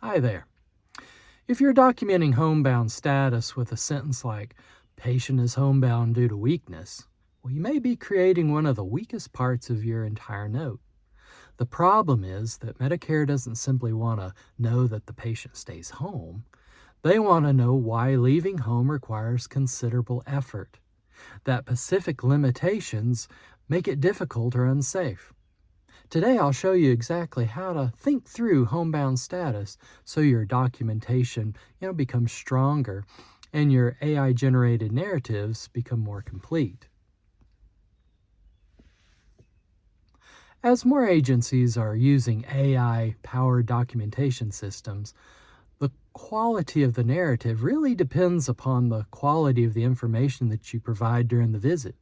Hi there. If you're documenting homebound status with a sentence like, patient is homebound due to weakness, well, you may be creating one of the weakest parts of your entire note. The problem is that Medicare doesn't simply want to know that the patient stays home. They want to know why leaving home requires considerable effort, that specific limitations make it difficult or unsafe. Today I'll show you exactly how to think through homebound status so your documentation becomes stronger and your AI-generated narratives become more complete. As more agencies are using AI-powered documentation systems, the quality of the narrative really depends upon the quality of the information that you provide during the visit.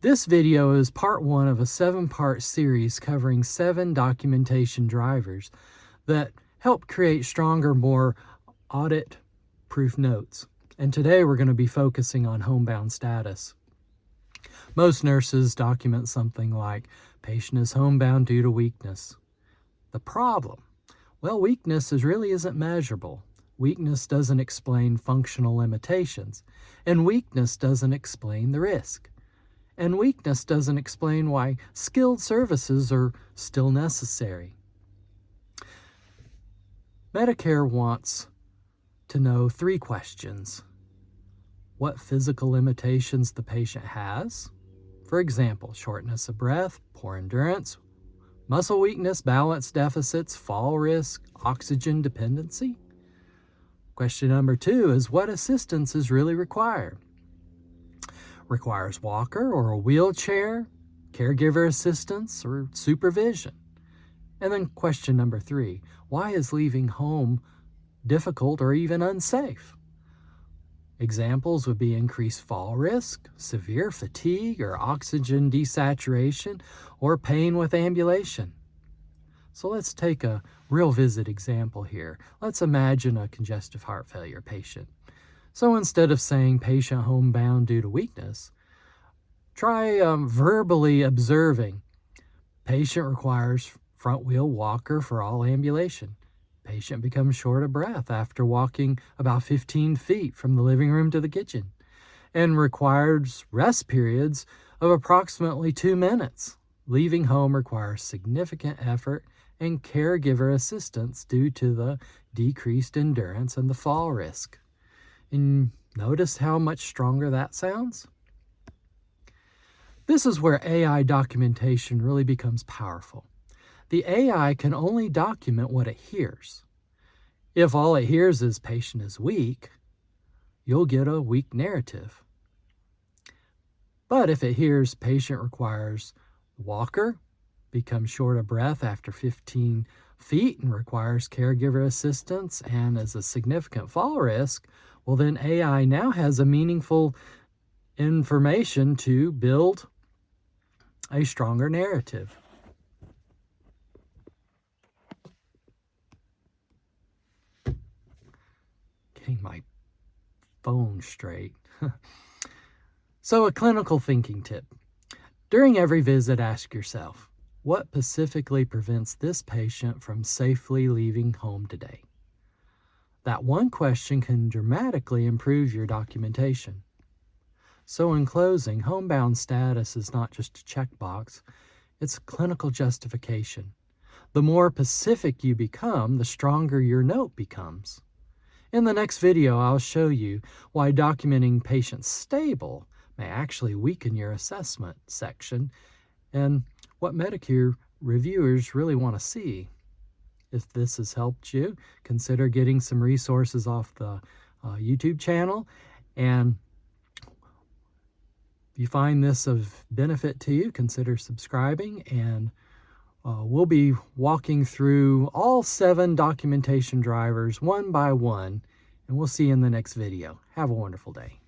This video is part one of a 7-part series covering 7 documentation drivers that help create stronger, more audit-proof notes. And today we're going to be focusing on homebound status. Most nurses document something like, patient is homebound due to weakness. The problem? Well, weakness really isn't measurable. Weakness doesn't explain functional limitations, and weakness doesn't explain the risk. And weakness doesn't explain why skilled services are still necessary. Medicare wants to know 3 questions. What physical limitations the patient has? For example, shortness of breath, poor endurance, muscle weakness, balance deficits, fall risk, oxygen dependency. Question number 2 is what assistance is really required? Requires walker or a wheelchair, caregiver assistance, or supervision. And then question number 3, why is leaving home difficult or even unsafe? Examples would be increased fall risk, severe fatigue or oxygen desaturation, or pain with ambulation. So let's take a real visit example here. Let's imagine a congestive heart failure patient. So instead of saying patient homebound due to weakness, try verbally observing. Patient requires front wheel walker for all ambulation. Patient becomes short of breath after walking about 15 feet from the living room to the kitchen and requires rest periods of approximately 2 minutes. Leaving home requires significant effort and caregiver assistance due to the decreased endurance and the fall risk. And notice how much stronger that sounds? This is where AI documentation really becomes powerful. The AI can only document what it hears. If all it hears is patient is weak, you'll get a weak narrative. But if it hears patient requires walker, becomes short of breath after 15 feet and requires caregiver assistance and is a significant fall risk, well then AI now has a meaningful information to build a stronger narrative. Getting my phone straight. So a clinical thinking tip. During every visit, ask yourself, what specifically prevents this patient from safely leaving home today? That one question can dramatically improve your documentation. So in closing, homebound status is not just a checkbox, it's clinical justification. The more specific you become, the stronger your note becomes. In the next video, I'll show you why documenting patient stable may actually weaken your assessment section and what Medicare reviewers really want to see. If this has helped you, consider getting some resources off the YouTube channel. And if you find this of benefit to you, consider subscribing. And we'll be walking through all 7 documentation drivers one by one. And we'll see you in the next video. Have a wonderful day.